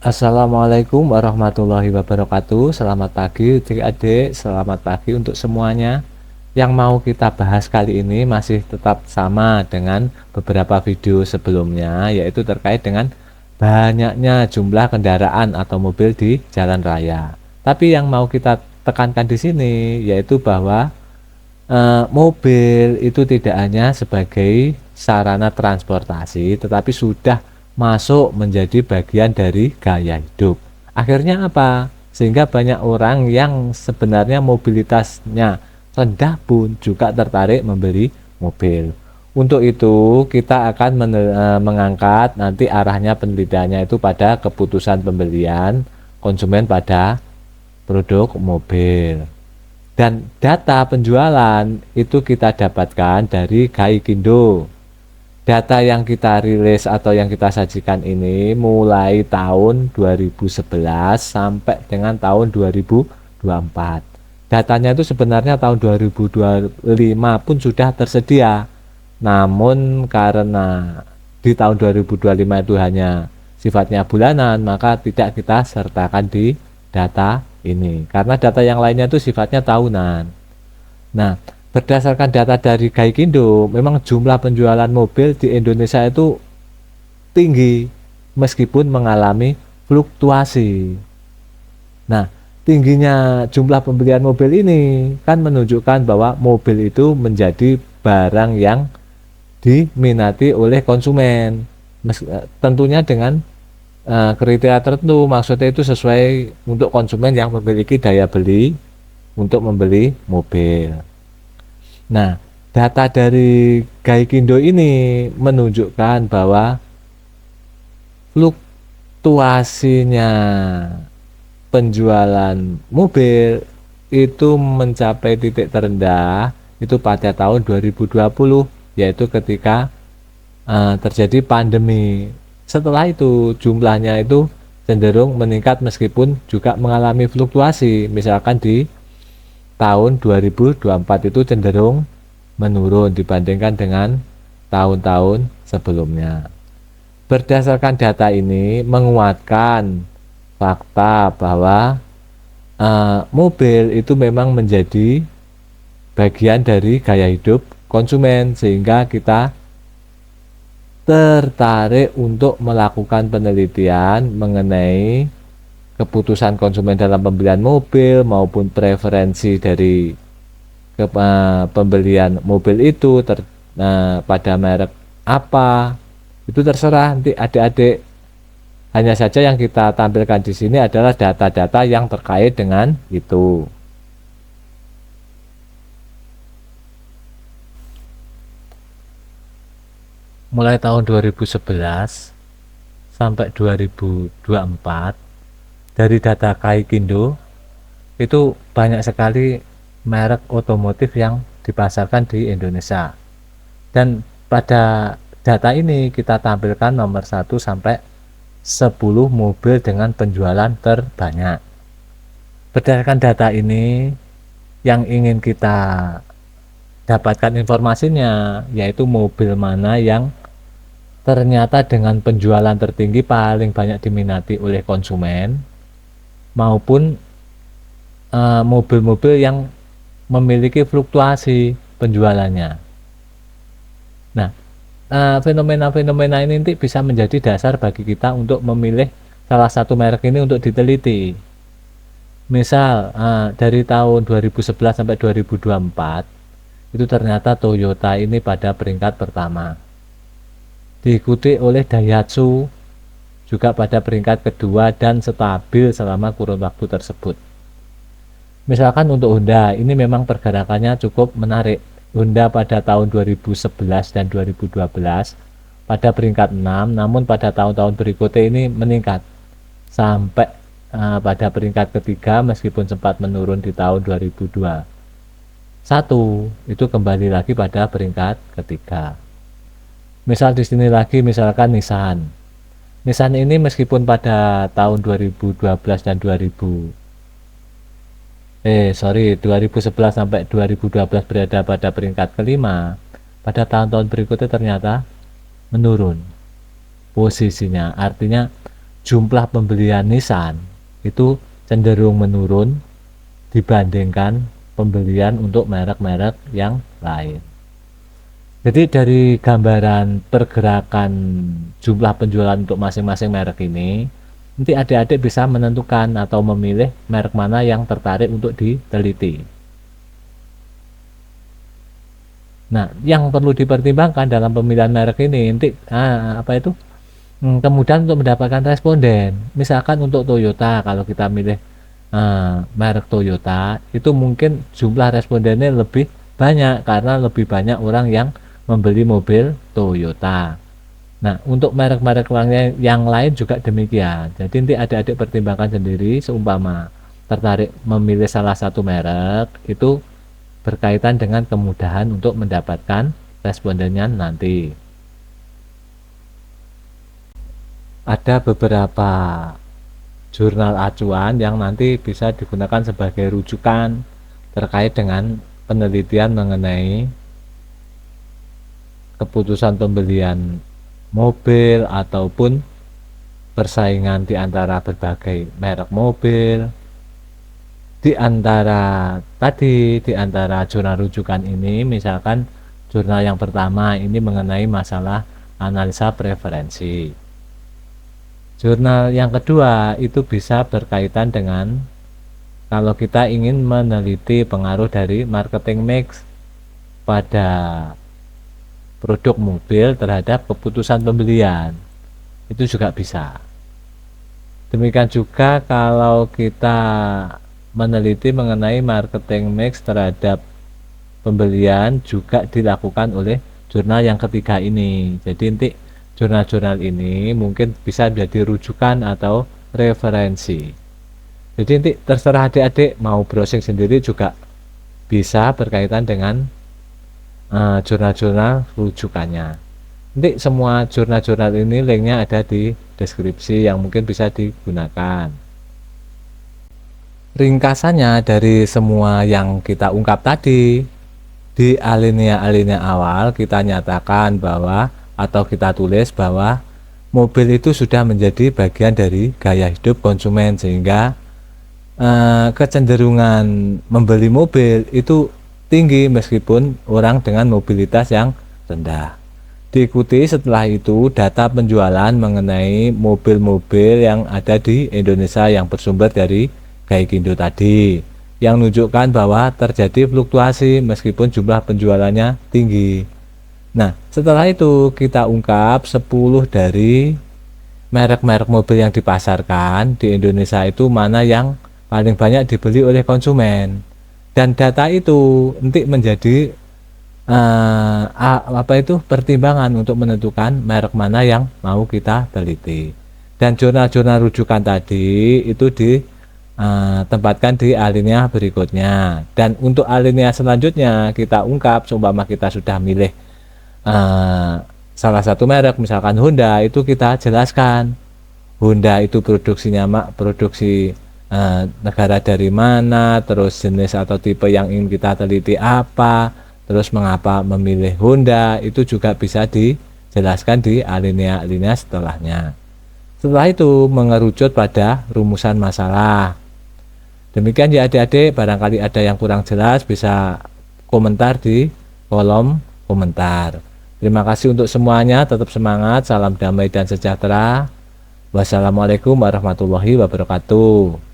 Assalamualaikum warahmatullahi wabarakatuh. Selamat pagi adik-adik, selamat pagi untuk semuanya. Yang mau kita bahas kali ini masih tetap sama dengan beberapa video sebelumnya, yaitu terkait dengan banyaknya jumlah kendaraan atau mobil di jalan raya. Tapi yang mau kita tekankan di sini yaitu bahwa mobil itu tidak hanya sebagai sarana transportasi, tetapi sudah masuk menjadi bagian dari gaya hidup. Akhirnya apa? Sehingga banyak orang yang sebenarnya mobilitasnya rendah pun juga tertarik membeli mobil. Untuk itu kita akan mengangkat nanti arahnya penelitiannya itu pada keputusan pembelian konsumen pada produk mobil. Dan data penjualan itu kita dapatkan dari Gaikindo. Data yang kita rilis atau yang kita sajikan ini mulai tahun 2011 sampai dengan tahun 2024. Datanya itu sebenarnya tahun 2025 pun sudah tersedia. Namun karena di tahun 2025 itu hanya sifatnya bulanan, maka tidak kita sertakan di data ini. Karena data yang lainnya itu sifatnya tahunan. Nah, berdasarkan data dari Gaikindo, memang jumlah penjualan mobil di Indonesia itu tinggi meskipun mengalami fluktuasi. Nah, tingginya jumlah pembelian mobil ini kan menunjukkan bahwa mobil itu menjadi barang yang diminati oleh konsumen. Tentunya dengan kriteria tertentu, maksudnya itu sesuai untuk konsumen yang memiliki daya beli untuk membeli mobil. Nah, data dari Gaikindo ini menunjukkan bahwa fluktuasinya penjualan mobil itu mencapai titik terendah itu pada tahun 2020, yaitu ketika terjadi pandemi. Setelah itu jumlahnya itu cenderung meningkat meskipun juga mengalami fluktuasi. Misalkan di tahun 2024 itu cenderung menurun dibandingkan dengan tahun-tahun sebelumnya. Berdasarkan data ini menguatkan fakta bahwa mobil itu memang menjadi bagian dari gaya hidup konsumen, sehingga kita tertarik untuk melakukan penelitian mengenai keputusan konsumen dalam pembelian mobil maupun preferensi dari pembelian mobil itu pada merek apa. Itu terserah nanti adik-adik. Hanya saja yang kita tampilkan di sini adalah data-data yang terkait dengan itu. Mulai tahun 2011 sampai 2024, dari data Gaikindo itu banyak sekali merek otomotif yang dipasarkan di Indonesia. Dan pada data ini kita tampilkan nomor 1 sampai 10 mobil dengan penjualan terbanyak. Berdasarkan data ini, yang ingin kita dapatkan informasinya yaitu mobil mana yang ternyata dengan penjualan tertinggi paling banyak diminati oleh konsumen, maupun mobil-mobil yang memiliki fluktuasi penjualannya. Nah, fenomena-fenomena ini nanti bisa menjadi dasar bagi kita untuk memilih salah satu merek ini untuk diteliti. Misal dari tahun 2011 sampai 2024 itu ternyata Toyota ini pada peringkat pertama, diikuti oleh Daihatsu juga pada peringkat kedua dan stabil selama kurun waktu tersebut. Misalkan untuk Honda, ini memang pergerakannya cukup menarik. Honda pada tahun 2011 dan 2012 pada peringkat 6, namun pada tahun-tahun berikutnya ini meningkat sampai pada peringkat ketiga meskipun sempat menurun di tahun 2021. Itu kembali lagi pada peringkat ketiga. Misal di sini lagi misalkan Nissan. Nissan ini meskipun pada tahun 2012 dan 2011 sampai 2012 berada pada peringkat kelima, pada tahun-tahun berikutnya ternyata menurun posisinya. Artinya jumlah pembelian Nissan itu cenderung menurun dibandingkan pembelian untuk merek-merek yang lain. Jadi dari gambaran pergerakan jumlah penjualan untuk masing-masing merek ini, nanti adik-adik bisa menentukan atau memilih merek mana yang tertarik untuk diteliti. Nah, yang perlu dipertimbangkan dalam pemilihan merek ini, nanti kemudian untuk mendapatkan responden. Misalkan untuk Toyota, kalau kita milih merek Toyota, itu mungkin jumlah respondennya lebih banyak karena lebih banyak orang yang membeli mobil Toyota. Nah, untuk merek-merek yang lain juga demikian. Jadi nanti adik-adik pertimbangkan sendiri, seumpama tertarik memilih salah satu merek, itu berkaitan dengan kemudahan untuk mendapatkan respondennya nanti. Ada beberapa jurnal acuan yang nanti bisa digunakan sebagai rujukan terkait dengan penelitian mengenai keputusan pembelian mobil ataupun persaingan di antara berbagai merek mobil. Di antara jurnal rujukan ini, misalkan jurnal yang pertama ini mengenai masalah analisa preferensi. Jurnal yang kedua itu bisa berkaitan dengan kalau kita ingin meneliti pengaruh dari marketing mix pada produk mobil terhadap keputusan pembelian, itu juga bisa. Demikian juga kalau kita meneliti mengenai marketing mix terhadap pembelian juga dilakukan oleh jurnal yang ketiga ini. Jadi nanti jurnal-jurnal ini mungkin bisa menjadi rujukan atau referensi. Jadi nanti terserah adik-adik mau browsing sendiri juga bisa berkaitan dengan jurnal-jurnal rujukannya. Nanti semua jurnal-jurnal ini linknya ada di deskripsi yang mungkin bisa digunakan. Ringkasannya dari semua yang kita ungkap tadi, di alinea-alinea awal kita nyatakan bahwa atau kita tulis bahwa mobil itu sudah menjadi bagian dari gaya hidup konsumen, sehingga kecenderungan membeli mobil itu tinggi meskipun orang dengan mobilitas yang rendah. Diikuti setelah itu data penjualan mengenai mobil-mobil yang ada di Indonesia yang bersumber dari Gaikindo tadi, yang menunjukkan bahwa terjadi fluktuasi meskipun jumlah penjualannya tinggi. Nah, setelah itu kita ungkap 10 dari merek-merek mobil yang dipasarkan di Indonesia itu mana yang paling banyak dibeli oleh konsumen. Dan data itu nanti menjadi pertimbangan untuk menentukan merek mana yang mau kita teliti. Dan jurnal-jurnal rujukan tadi itu ditempatkan di alinea berikutnya. Dan untuk alinea selanjutnya kita ungkap, seumpama kita sudah milih salah satu merek, misalkan Honda, itu kita jelaskan Honda itu produksi negara dari mana, terus jenis atau tipe yang ingin kita teliti apa, terus mengapa memilih Honda, itu juga bisa dijelaskan di alinea-alinea setelahnya. Setelah itu mengerucut pada rumusan masalah. Demikian ya adik-adik, barangkali ada yang kurang jelas bisa komentar di kolom komentar. Terima kasih untuk semuanya, tetap semangat, salam damai dan sejahtera. Wassalamualaikum warahmatullahi wabarakatuh.